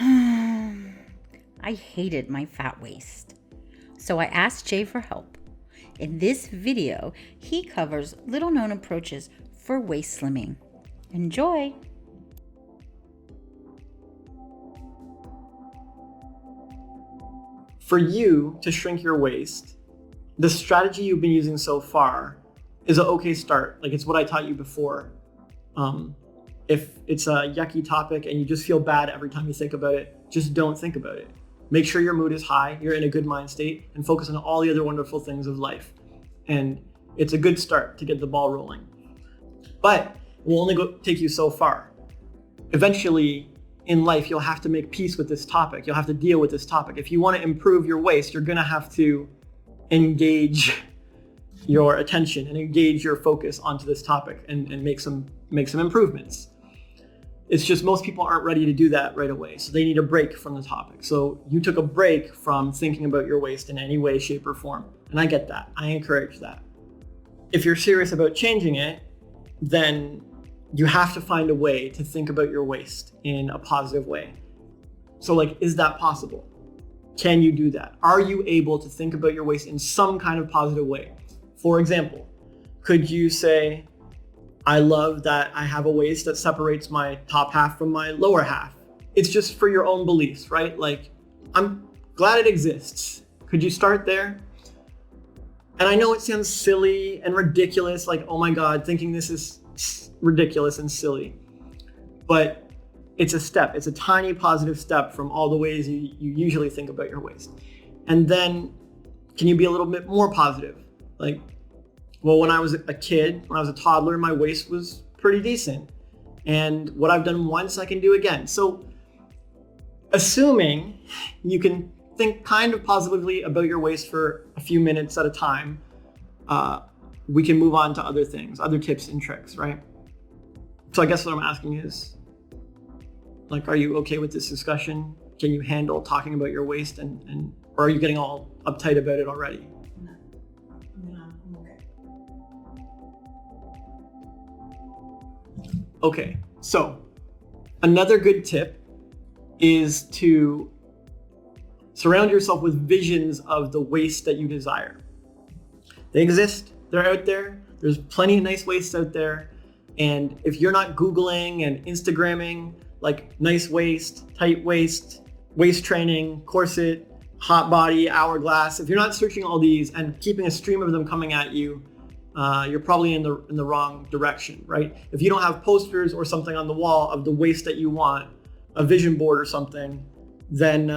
I hated my fat waist. So I asked Jay for help. In this video, he covers little known approaches for waist slimming. Enjoy! For you to shrink your waist, the strategy you've been using so far is an okay start. Like, it's what I taught you before. If it's a yucky topic and you just feel bad every time you think about it, just don't think about it. Make sure your mood is high, you're in a good mind state, and focus on all the other wonderful things of life. And it's a good start to get the ball rolling. But it will only take you so far. Eventually, in life, you'll have to make peace with this topic. You'll have to deal with this topic. If you want to improve your waist, you're gonna have to engage your attention and engage your focus onto this topic and make some improvements. It's just most people aren't ready to do that right away. So they need a break from the topic. So you took a break from thinking about your waist in any way, shape, or form. And I get that. I encourage that. If you're serious about changing it, then you have to find a way to think about your waist in a positive way. So like, is that possible? Can you do that? Are you able to think about your waist in some kind of positive way? For example, could you say, I love that I have a waist that separates my top half from my lower half. It's just for your own beliefs, right? Like, I'm glad it exists. Could you start there? And I know it sounds silly and ridiculous, like, oh my God, thinking this is ridiculous and silly. But it's a step. It's a tiny positive step from all the ways you usually think about your waist. And then can you be a little bit more positive? Like, well, when I was a kid, when I was a toddler, my waist was pretty decent. And what I've done once, I can do again. So assuming you can think kind of positively about your waist for a few minutes at a time, we can move on to other things, other tips and tricks, right? So I guess what I'm asking is, like, are you okay with this discussion? Can you handle talking about your waist or are you getting all uptight about it already? No, I'm okay. Okay, so another good tip is to surround yourself with visions of the waist that you desire. They exist, they're out there. There's plenty of nice waists out there. And if you're not Googling and Instagramming like nice waist, tight waist, waist training, corset, hot body, hourglass, if you're not searching all these and keeping a stream of them coming at you, you're probably in the wrong direction, right? If you don't have posters or something on the wall of the waist that you want, a vision board or something, then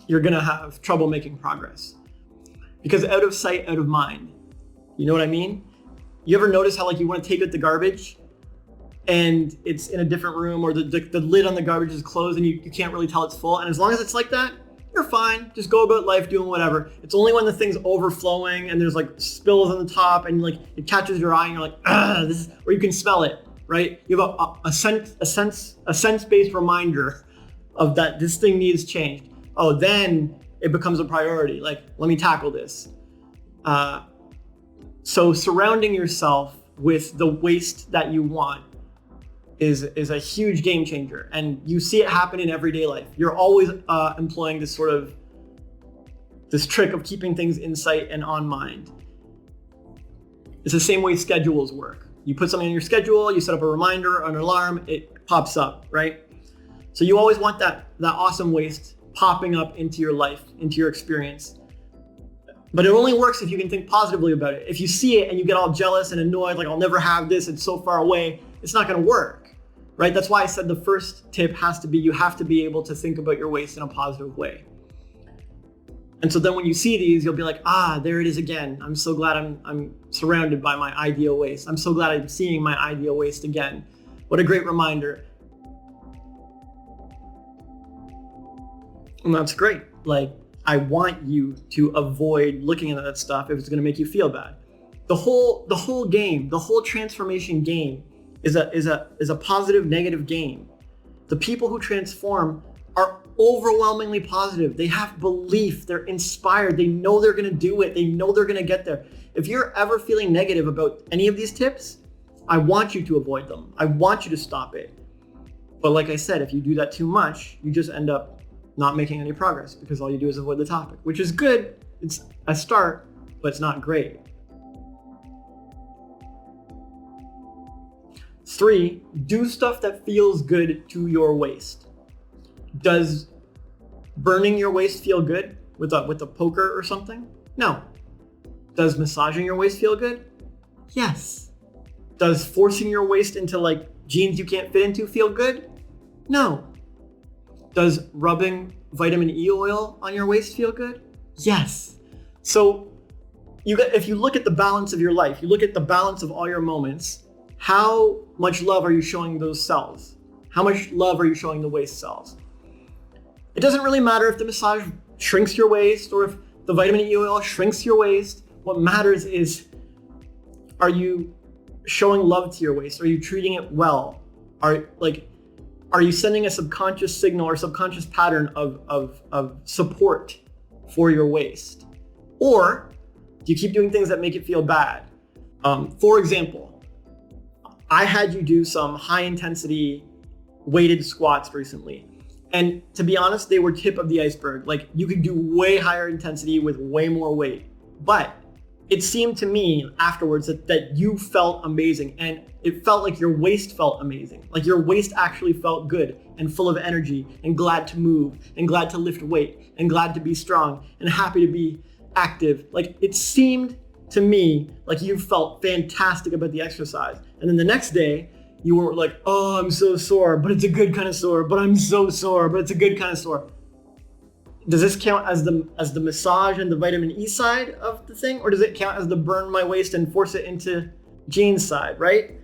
you're gonna have trouble making progress. Because out of sight, out of mind. You know what I mean? You ever notice how, like, you want to take out the garbage and it's in a different room, or the lid on the garbage is closed and you can't really tell it's full? And as long as it's like that, you're fine. Just go about life doing whatever. It's only when the thing's overflowing and there's like spills on the top and like it catches your eye and you're like, this is, or you can smell it, right? You have a sense-based reminder of that this thing needs changed. Oh, then it becomes a priority. Like, let me tackle this. So surrounding yourself with the waist that you want is a huge game changer. And you see it happen in everyday life. You're always employing this trick of keeping things in sight and on mind. It's the same way schedules work. You put something on your schedule, you set up a reminder, an alarm, it pops up, right? So you always want that awesome waist popping up into your life, into your experience. But it only works if you can think positively about it. If you see it and you get all jealous and annoyed, like, I'll never have this, it's so far away, it's not gonna work, right? That's why I said the first tip has to be, you have to be able to think about your waist in a positive way. And so then when you see these, you'll be like, there it is again. I'm so glad I'm surrounded by my ideal waist. I'm so glad I'm seeing my ideal waist again. What a great reminder. And that's great. Like, I want you to avoid looking at that stuff if it's going to make you feel bad. The whole game, the whole transformation game is a positive negative game. The people who transform are overwhelmingly positive. They have belief, they're inspired, they know they're going to do it, they know they're going to get there. If you're ever feeling negative about any of these tips, I want you to avoid them. I want you to stop it. But like I said, if you do that too much, you just end up not making any progress because all you do is avoid the topic, which is good. It's a start, but it's not great. 3, do stuff that feels good to your waist. Does burning your waist feel good with a poker or something? No. Does massaging your waist feel good? Yes. Does forcing your waist into like jeans you can't fit into feel good? No. Does rubbing vitamin E oil on your waist feel good? Yes. So if you look at the balance of your life, you look at the balance of all your moments, how much love are you showing those cells? How much love are you showing the waist cells? It doesn't really matter if the massage shrinks your waist or if the vitamin E oil shrinks your waist. What matters is, are you showing love to your waist? Are you treating it well? Are you sending a subconscious signal or subconscious pattern of support for your waist? Or do you keep doing things that make it feel bad? For example, I had you do some high intensity weighted squats recently. And to be honest, they were tip of the iceberg. Like, you could do way higher intensity with way more weight. But it seemed to me afterwards that you felt amazing, and it felt like your waist felt amazing. Like your waist actually felt good and full of energy and glad to move and glad to lift weight and glad to be strong and happy to be active. Like, it seemed to me like you felt fantastic about the exercise. And then the next day you were like, oh, I'm so sore, but it's a good kind of sore, but I'm so sore, but it's a good kind of sore. Does this count as the massage and the vitamin E side of the thing? Or does it count as the burn my waist and force it into jeans side, right?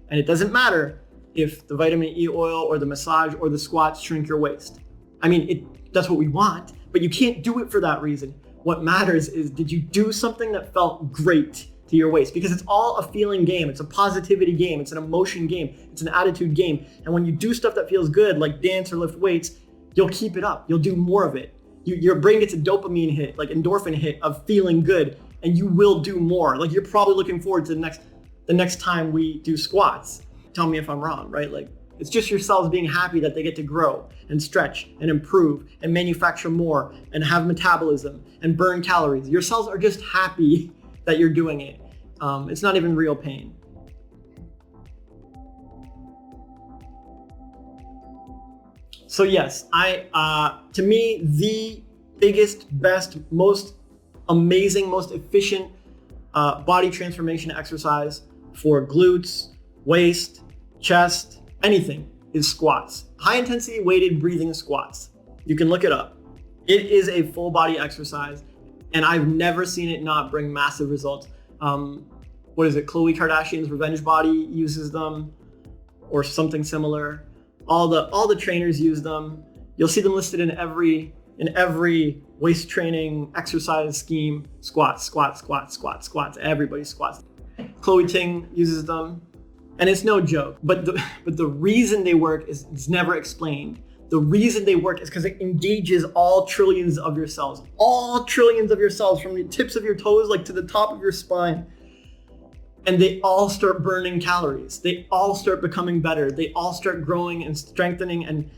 And it doesn't matter if the vitamin E oil or the massage or the squats shrink your waist. I mean, that's what we want, but you can't do it for that reason. What matters is, did you do something that felt great to your waist? Because it's all a feeling game. It's a positivity game. It's an emotion game. It's an attitude game. And when you do stuff that feels good, like dance or lift weights, you'll keep it up. You'll do more of it. Your brain gets a dopamine hit, like endorphin hit of feeling good, and you will do more. Like, you're probably looking forward to the next time we do squats. Tell me if I'm wrong, right? Like, it's just your cells being happy that they get to grow and stretch and improve and manufacture more and have metabolism and burn calories. Your cells are just happy that you're doing it. It's not even real pain. So yes, to me, the biggest, best, most amazing, most efficient body transformation exercise for glutes, waist, chest, anything is squats. High intensity weighted breathing squats. You can look it up. It is a full body exercise, and I've never seen it not bring massive results. What is it? Khloe Kardashian's Revenge Body uses them, or something similar. All the trainers use them. You'll see them listed in every waist training exercise scheme. Squats, squats, squats, squats, squats. Everybody squats. Chloe Ting uses them, and it's no joke. But the reason they work is it's never explained. The reason they work is because it engages all trillions of your cells. All trillions of your cells, from the tips of your toes, like to the top of your spine. And they all start burning calories. They all start becoming better. They all start growing and strengthening and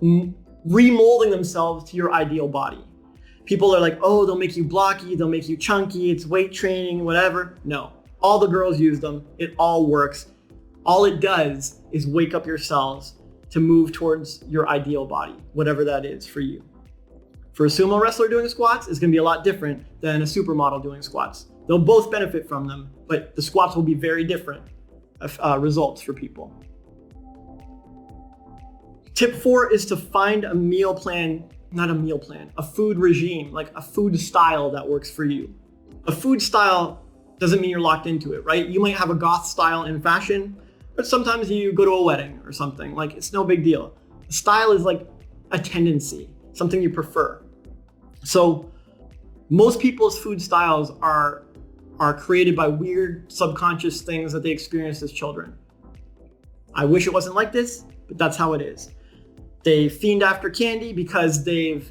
remolding themselves to your ideal body. People are like, oh, they'll make you blocky, they'll make you chunky, it's weight training, whatever. No, all the girls use them. It all works. All it does is wake up your cells to move towards your ideal body, whatever that is for you. For a sumo wrestler doing squats, it's gonna be a lot different than a supermodel doing squats. They'll both benefit from them, but the squats will be very different results for people. Tip 4 is to find a meal plan, not a meal plan, a food regime, like a food style that works for you. A food style doesn't mean you're locked into it, right? You might have a goth style in fashion, but sometimes you go to a wedding or something, like it's no big deal. A style is like a tendency, something you prefer. So most people's food styles are created by weird subconscious things that they experienced as children. I wish it wasn't like this, but that's how it is. They fiend after candy because they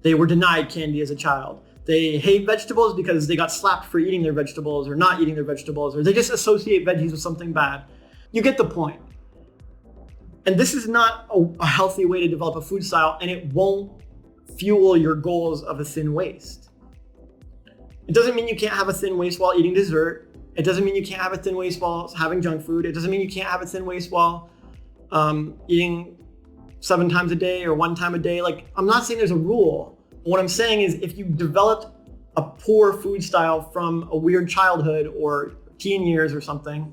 were denied candy as a child. They hate vegetables because they got slapped for eating their vegetables or not eating their vegetables, or they just associate veggies with something bad. You get the point. And this is not a healthy way to develop a food style, and it won't fuel your goals of a thin waist. It doesn't mean you can't have a thin waist while eating dessert. It doesn't mean you can't have a thin waist while having junk food. It doesn't mean you can't have a thin waist while eating 7 times a day or 1 time a day. Like, I'm not saying there's a rule. What I'm saying is if you developed a poor food style from a weird childhood or teen years or something,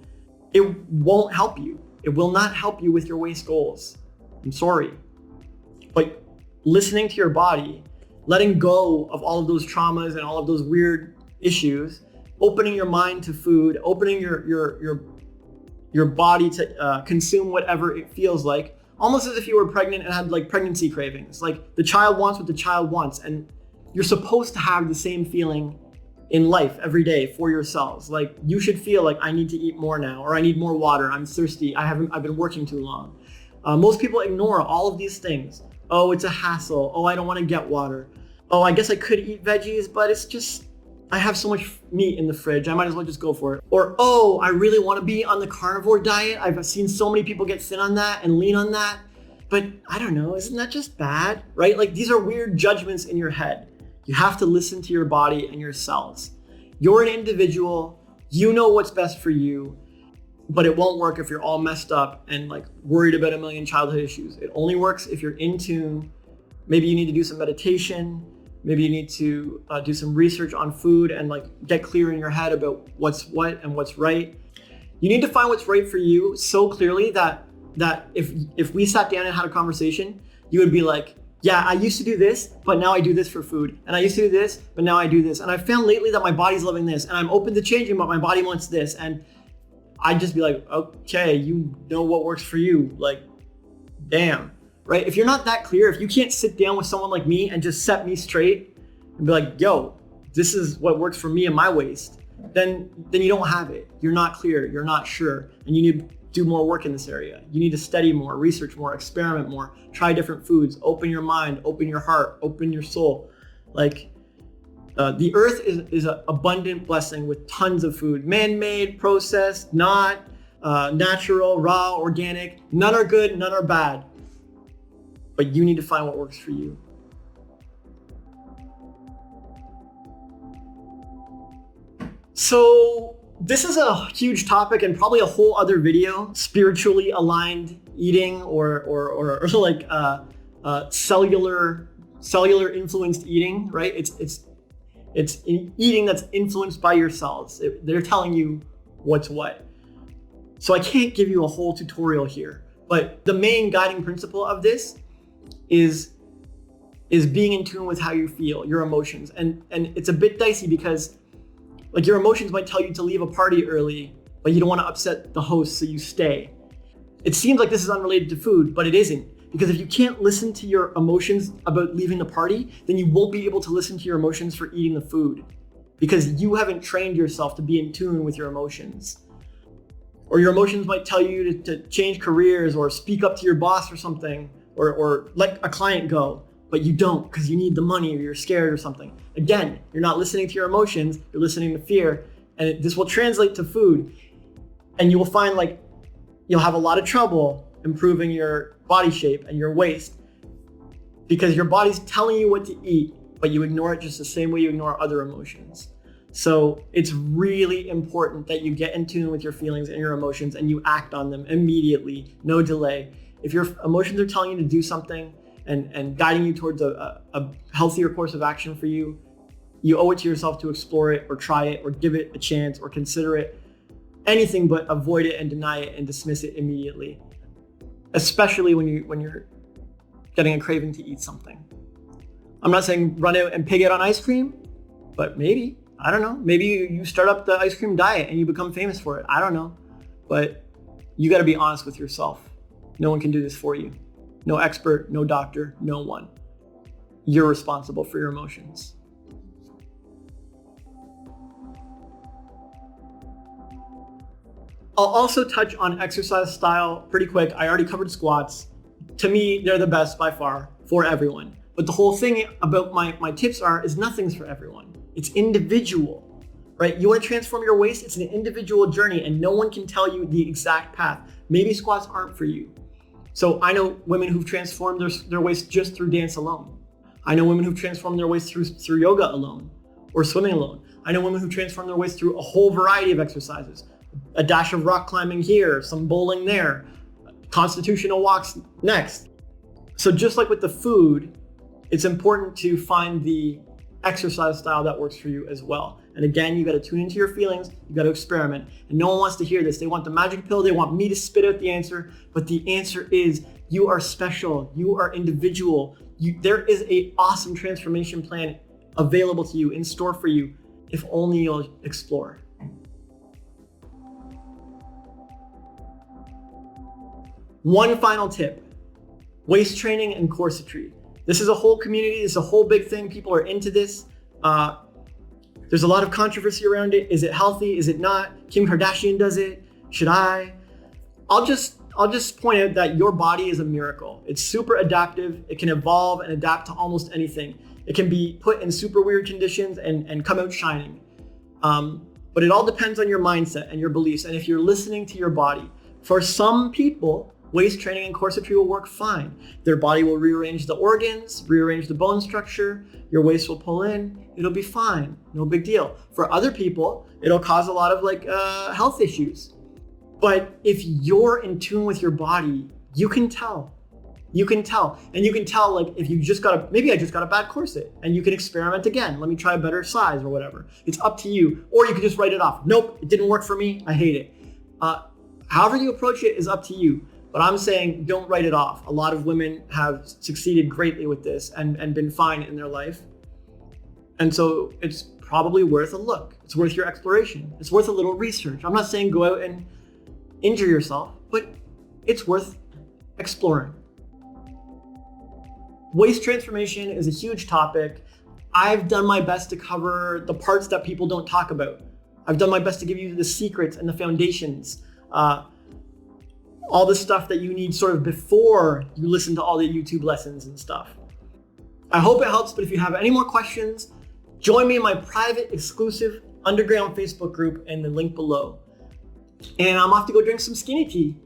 it won't help you. It will not help you with your waist goals. I'm sorry. But listening to your body, letting go of all of those traumas and all of those weird issues, opening your mind to food, opening your body to consume whatever it feels like, almost as if you were pregnant and had like pregnancy cravings. Like, the child wants what the child wants, and you're supposed to have the same feeling in life every day for yourselves. Like, you should feel like, I need to eat more now, or I need more water, I'm thirsty, I've been working too long. Most people ignore all of these things. Oh, it's a hassle. Oh, I don't want to get water. Oh, I guess I could eat veggies, but it's just, I have so much meat in the fridge, I might as well just go for it. Or, oh, I really want to be on the carnivore diet. I've seen so many people get thin on that and lean on that, but I don't know, isn't that just bad, right? Like, these are weird judgments in your head. You have to listen to your body and your cells. You're an individual, you know what's best for you, but it won't work if you're all messed up and like worried about a million childhood issues. It only works if you're in tune. Maybe you need to do some meditation. Maybe you need to do some research on food and like get clear in your head about what's what and what's right. You need to find what's right for you so clearly that if we sat down and had a conversation, you would be like, yeah, I used to do this, but now I do this for food. And I used to do this, but now I do this. And I found lately that my body's loving this, and I'm open to changing, but my body wants this. And I'd just be like, okay, you know what works for you. Like, damn, right? If you're not that clear, if you can't sit down with someone like me and just set me straight and be like, yo, this is what works for me and my waist, then you don't have it. You're not clear, you're not sure, and you need to do more work in this area. You need to study more, research more, experiment more, try different foods, open your mind, open your heart, open your soul. Like, the earth is an abundant blessing with tons of food, man-made, processed, not natural, raw, organic. None are good, none are bad. But you need to find what works for you. So this is a huge topic and probably a whole other video, spiritually aligned eating or like cellular influenced eating, right? It's eating that's influenced by your cells. They're telling you what's what. So I can't give you a whole tutorial here, but the main guiding principle of this is being in tune with how you feel, your emotions. And it's a bit dicey because like your emotions might tell you to leave a party early, but you don't want to upset the host, so you stay. It seems like this is unrelated to food, but it isn't. Because if you can't listen to your emotions about leaving the party, then you won't be able to listen to your emotions for eating the food. Because you haven't trained yourself to be in tune with your emotions. Or your emotions might tell you to change careers or speak up to your boss or something, or let a client go, but you don't because you need the money or you're scared or something. Again, you're not listening to your emotions, you're listening to fear, and this will translate to food. And you will find like you'll have a lot of trouble improving your body shape and your waist because your body's telling you what to eat, but you ignore it just the same way you ignore other emotions. So it's really important that you get in tune with your feelings and your emotions and you act on them immediately, no delay. If your emotions are telling you to do something and guiding you towards a healthier course of action for you, you owe it to yourself to explore it or try it or give it a chance or consider it. Anything but avoid it and deny it and dismiss it immediately, especially when you're getting a craving to eat something. I'm not saying run out and pig out on ice cream, but maybe, I don't know, maybe you start up the ice cream diet and you become famous for it. I don't know, but you got to be honest with yourself. No one can do this for you. No expert, no doctor, no one. You're responsible for your emotions. I'll also touch on exercise style pretty quick. I already covered squats. To me, they're the best by far for everyone. But the whole thing about my tips is nothing's for everyone. It's individual, right? You want to transform your waist, it's an individual journey and no one can tell you the exact path. Maybe squats aren't for you. So I know women who've transformed their waist just through dance alone. I know women who've transformed their waist through yoga alone or swimming alone. I know women who transform their waist through a whole variety of exercises. A dash of rock climbing here, some bowling there, constitutional walks next. So just like with the food, it's important to find the exercise style that works for you as well. And again, you got to tune into your feelings, you got to experiment. And no one wants to hear this. They want the magic pill, they want me to spit out the answer, but the answer is you are special, you are individual. There is an awesome transformation plan available to you, in store for you, if only you'll explore. One final tip, waist training and corsetry. This is a whole community, this is a whole big thing. People are into this. There's a lot of controversy around it. Is it healthy? Is it not? Kim Kardashian does it. Should I? I'll just point out that your body is a miracle. It's super adaptive. It can evolve and adapt to almost anything. It can be put in super weird conditions and come out shining. But it all depends on your mindset and your beliefs, and if you're listening to your body. For some people, waist training and corsetry will work fine. Their body will rearrange the organs, rearrange the bone structure, your waist will pull in, it'll be fine, no big deal. For other people, it'll cause a lot of health issues. But if you're in tune with your body, you can tell. You can tell. And you can tell if you maybe I just got a bad corset, and you can experiment again. Let me try a better size or whatever. It's up to you. Or you can just write it off. Nope, it didn't work for me, I hate it. However you approach it is up to you. But I'm saying don't write it off. A lot of women have succeeded greatly with this and been fine in their life. And so it's probably worth a look. It's worth your exploration. It's worth a little research. I'm not saying go out and injure yourself, but it's worth exploring. Waist transformation is a huge topic. I've done my best to cover the parts that people don't talk about. I've done my best to give you the secrets and the foundations. All the stuff that you need sort of before you listen to all the YouTube lessons and stuff. I hope it helps, but if you have any more questions, join me in my private, exclusive, underground Facebook group in the link below. And I'm off to go drink some skinny tea.